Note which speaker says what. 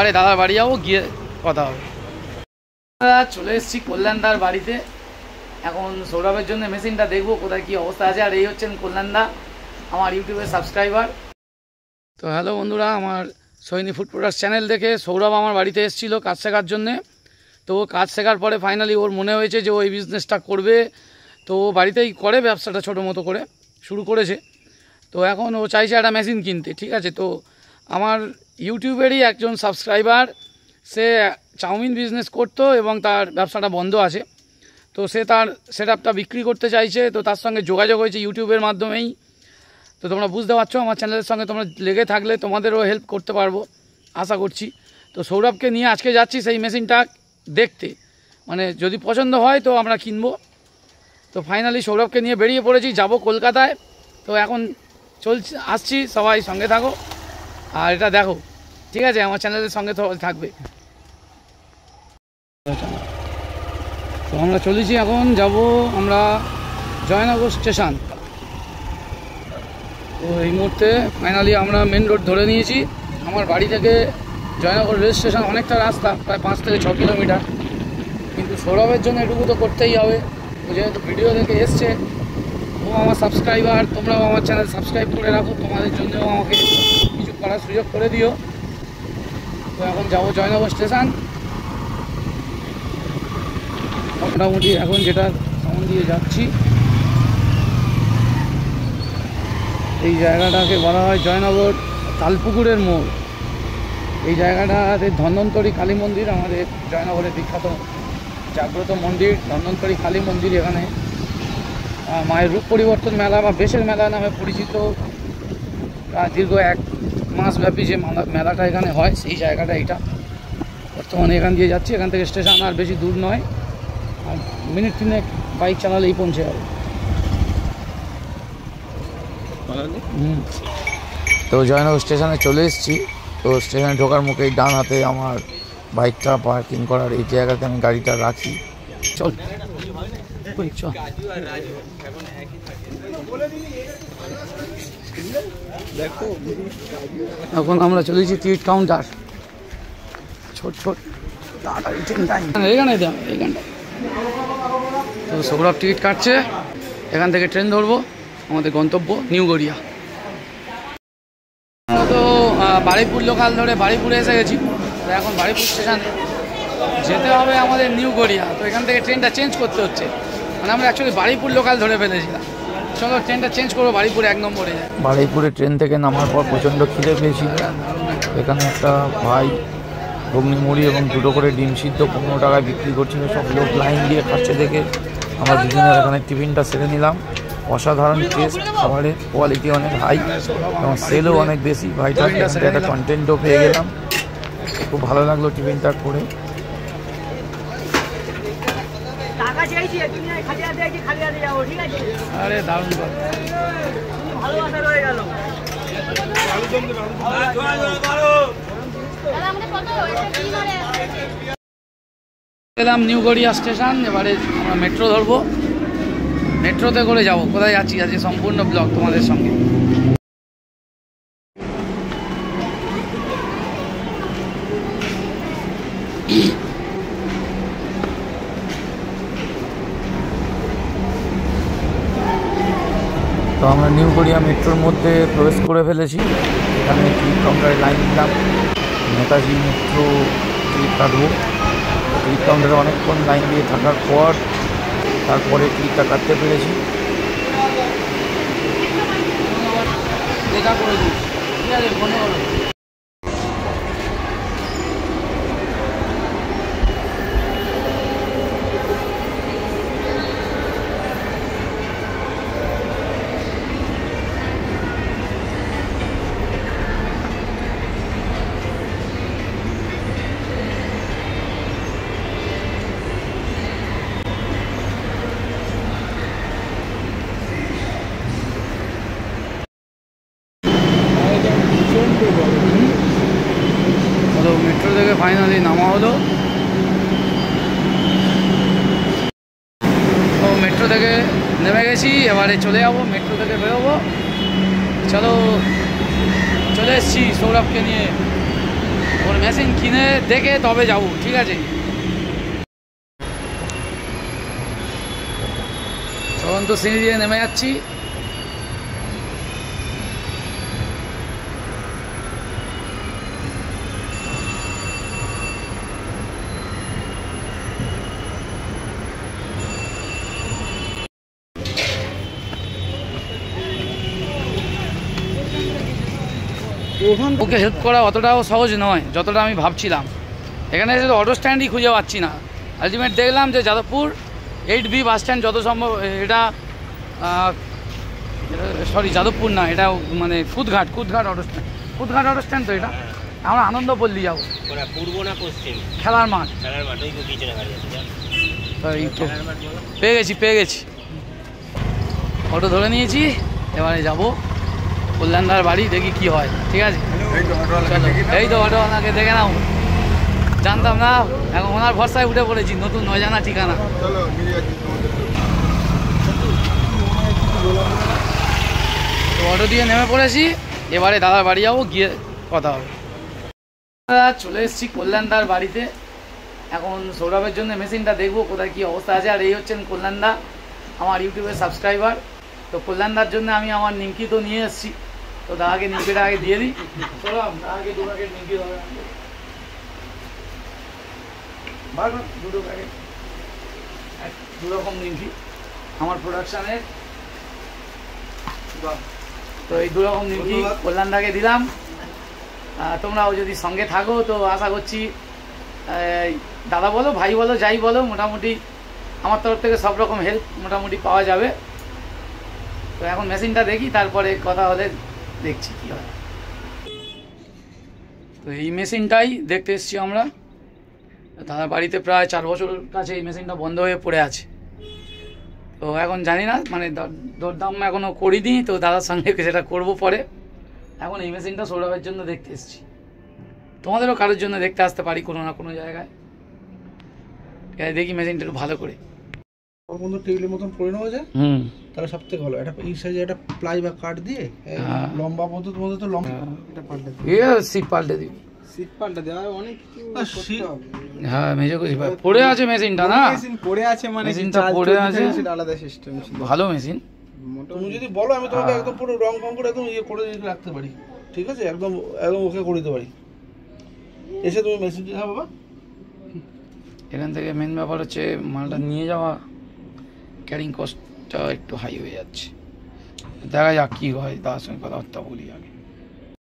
Speaker 1: এবারে দাদার বাড়ি যাবো, গিয়ে কথা হবে। চলে এসেছি কল্যাণদার বাড়িতে। এখন সৌরভের জন্য মেশিনটা দেখবো কোথায় কী অবস্থা আছে। আর এই হচ্ছেন কল্যাণদা, আমার ইউটিউবের সাবস্ক্রাইবার। তো হ্যালো বন্ধুরা, আমার সৈনী ফুড প্রোডাক্টস চ্যানেল দেখে সৌরভ আমার বাড়িতে এসেছিলো কাজ শেখার জন্যে। তো ও কাজ শেখার পরে ফাইনালি ওর মনে হয়েছে যে ও এই বিজনেসটা করবে। তো ও বাড়িতেই করে, ব্যবসাটা ছোটো মতো করে শুরু করেছে। তো এখন ও চাইছে একটা মেশিন কিনতে, ঠিক আছে। তো আমার ইউটিউবেরই একজন সাবস্ক্রাইবার, সে চাউমিন বিজনেস করতো এবং তার ব্যবসাটা বন্ধ আছে। তো সে তার সেটআপটা বিক্রি করতে চাইছে। তো তার সঙ্গে যোগাযোগ হয়েছে ইউটিউবের মাধ্যমেই। তো তোমরা বুঝতে পারছো, আমার চ্যানেলের সঙ্গে তোমরা লেগে থাকলে তোমাদেরও হেল্প করতে পারবো আশা করছি। তো সৌরভকে নিয়ে আজকে যাচ্ছি সেই মেশিনটা দেখতে, মানে যদি পছন্দ হয় তো আমরা কিনবো। তো ফাইনালি সৌরভকে নিয়ে বেরিয়ে পড়েছি, যাব কলকাতায়। তো এখন আসছি, সবাই সঙ্গে থাকো আর এটা দেখো, ঠিক আছে, আমার চ্যানেলের সঙ্গে থাকবে। তো আমরা চলেছি, এখন যাব আমরা জয়নগর স্টেশন। তো এই মুহূর্তে ফাইনালি আমরা মেন রোড ধরে নিয়েছি। আমার বাড়ি থেকে জয়নগর রেল স্টেশন অনেকটা রাস্তা, প্রায় 5 থেকে 6 কিলোমিটার। কিন্তু সৌরভের জন্য এটুকু তো করতেই হবে, যেহেতু ভিডিও দেখে এসছে, ও আমার সাবস্ক্রাইবার। তোমরাও আমার চ্যানেল সাবস্ক্রাইব করে রাখো, তোমাদের জন্যও আমাকে কিছু করার সুযোগ করে দিও। তো এখন যাবো জয়নগর স্টেশন। মোটামুটি এখন যেটা সামন দিয়ে যাচ্ছি, এই জায়গাটাকে বলা হয় জয়নগর তালপুকুরের মোড়। এই জায়গাটাতে ধন্বন্তরী কালী মন্দির, আমাদের জয়নগরের বিখ্যাত জাগ্রত মন্দির ধন্বন্তরী কালী মন্দির। এখানে মায়ের রূপ পরিবর্তন মেলা বা বেশের মেলা নামে পরিচিত। দীর্ঘ 1 মাস ব্যাপী যে মেলাটা এখানে হয়, সেই জায়গাটা এটা। বর্তমানে এখান দিয়ে যাচ্ছি, এখান থেকে স্টেশন আর বেশি দূর নয়, আর মিনিট 3 বাইক চালালেই পৌঁছে যাবে। তো জয়নগর স্টেশনে চলে এসেছি। তো স্টেশনে ঢোকার মুখেই ডান হাতে আমার বাইকটা পার্কিং করার এই জায়গাতে আমি গাড়িটা রাখি। চল এখন আমরা চলেছি টিকিট কাউন্টার। ছোট এইখানে তো সৌরভ টিকিট কাটছে, এখান থেকে ট্রেন ধরবো, আমাদের গন্তব্য নিউ গড়িয়া। তো বারুইপুর লোকাল ধরে বারুইপুরে এসে গেছি। তো এখন বারুইপুর স্টেশনে যেতে হবে আমাদের নিউ গড়িয়া। তো এখান থেকে ট্রেনটা চেঞ্জ করতে হচ্ছে, মানে আমরা অ্যাকচুয়ালি বারুইপুর লোকাল ধরে ফেলেছিলাম। চলো ট্রেনটা চেঞ্জ করবো, বারুইপুরে 1 নম্বরে যায়। বারুইপুরে ট্রেন থেকে নামার পর প্রচণ্ড খিদে পেয়েছিল। এখানে একটা ভাই ঘুগনি মুড়ি এবং 2টো করে ডিম সিদ্ধ 15 টাকায় বিক্রি করছিল। সব লোক লাইন দিয়ে খাচ্ছে দেখে আমরা দুজনের এখানে টিফিনটা সেরে নিলাম। অসাধারণ টেস্ট, খাবারের কোয়ালিটি অনেক হাই এবং সেলও অনেক বেশি। ভাইটার একটা কন্টেন্টও পেয়ে গেলাম, খুব ভালো লাগলো টিফিনটা করে। আরে দারুণ, গেলাম নিউ গড়িয়া স্টেশন। এবারে আমরা মেট্রো ধরবো, মেট্রোতে করে যাব। কোথায় যাচ্ছি আজকে সম্পূর্ণ ব্লগ তোমাদের সঙ্গে। তো আমরা নিউ গড়িয়া মেট্রোর মধ্যে প্রবেশ করে ফেলেছি। এখানে টিকিট কাউন্টারে লাইন দিলাম, নেতাজি মেট্রো টিকিট কাটবো। টিকিট কাউন্টারে অনেকক্ষণ লাইন দিয়ে থাকার পর তারপরে টিকিটটা কাটতে পেরেছি। দেখা করে দিই, ঠিক আছে, মনে হলো। তো মেট্রো থেকে ফাইনালি নামা হলো। তো মেট্রো থেকে নেমে গেছি, এবারে চলে যাবো, মেট্রো থেকে বেরোবো। চলো, চলে এসেছি সৌরভকে নিয়ে। ওর মেশিন কিনে দেখে তবে যাব, ঠিক আছে? তখন তো সিঁড়ি দিয়ে নেমে যাচ্ছি। ওকে হেল্প করা অতটাও সহজ নয় যতটা আমি ভাবছিলাম। এখানে এসে তো অটো স্ট্যান্ডই খুঁজে পাচ্ছি না। আলটিমেট দেখলাম যে যাদবপুর 8B বাস স্ট্যান্ড যত সম্ভব, এটা সরি যাদবপুর না, এটা মানে Kudghat auto stand, Kudghat auto stand. তো এটা আমরা আনন্দপল্লী যাবো,
Speaker 2: পূর্ব না পশ্চিম
Speaker 1: খেলার মাঠ। পেয়ে গেছি অটো ধরে নিয়েছি। এবারে যাবো কল্যাণদার বাড়ি, দেখি কি হয়, ঠিক আছে? এই তো অটোওয়ালাকে দেখে নাও, জানতাম না, এখন ওনার ভরসায় উঠে পড়েছি, নতুন অজানা ঠিকানা। তো অটো দিয়ে নেমে পড়েছি, এবারে দাদার বাড়ি যাবো, গিয়ে কথা হবে। চলে এসেছি কল্যাণদার বাড়িতে। এখন সৌরভের জন্য মেশিনটা দেখবো কোথায় কী অবস্থা আছে। আর এই হচ্ছেন কল্যাণদা, আমার ইউটিউবের সাবস্ক্রাইবার। তো কল্যাণদার জন্য আমি আমার নিমকি তো নিয়ে এসেছি, তো দাদাকে নিমকিটা আগে দিয়ে দিই। সৌরভ, দাদাকে 2 প্যাকেট নিমকি হবে, 2 প্যাকেট, 2 রকম নিমকি আমার প্রোডাকশানের। তো এই 2 রকম নিমকি কল্যাণদাকে দিলাম। তোমরাও যদি সঙ্গে থাকো তো আশা করছি দাদা বলো, ভাই বলো, যাই বলো, মোটামুটি আমার তরফ থেকে সব রকম হেল্প মোটামুটি পাওয়া যাবে। তো এখন মেশিনটা দেখি, তারপরে কথা হলে দেখছি কী হয়। তো এই মেশিনটাই দেখতে এসেছি আমরা। দাদার বাড়িতে প্রায় 4 বছর কাছে এই মেশিনটা বন্ধ হয়ে পড়ে আছে। তো এখন জানি না, মানে দরদাম এখনও করিনি, তো দাদার সঙ্গে সেটা করবো পরে। এখন এই মেশিনটা সৌরভের জন্য দেখতে এসেছি, তোমাদেরও কারোর জন্য দেখতে আসতে পারি কোনো না কোনো জায়গায়। দেখি মেশিনটা একটু ভালো করে
Speaker 3: ওর মধ্যে টেবিলের মতন করে নেওয়া যায়, তাহলে সব থেকে ভালো। এটা এই সাইজে একটা প্লাই বা কাঠ দিয়ে লম্বা পদ্ধতি মধ্যে তো লম্বা এটা পাল্টে দিই,
Speaker 1: সিট পাল্টে দিই,
Speaker 3: সিট পাল্টে দেওয়া অনেক কিছু।
Speaker 1: হ্যাঁ মেজে কইছি ভাই, পড়ে আছে মেশিনটা, না
Speaker 3: মেশিন পড়ে আছে, মানে
Speaker 1: মেশিনটা পড়ে আছে,
Speaker 3: সেটা আলাদা সিস্টেম।
Speaker 1: ভালো মেশিন।
Speaker 3: তুমি যদি বলো আমি তোমাকে একদম পুরো রং করে একদম ইয়ে করে রাখতে পারি, ঠিক আছে? একদম ওকে করে দিতে পারি। এসে তুমি মেশিন দিয়ে বাবা।
Speaker 1: এখান থেকে মেন ব্যাপার হচ্ছে মালটা নিয়ে যাওয়া, ক্যারিং কস্টটা একটু হাই হয়ে যাচ্ছে। দেখা যাক কী হয়, তার সঙ্গে কথাবার্তা বলি আগে।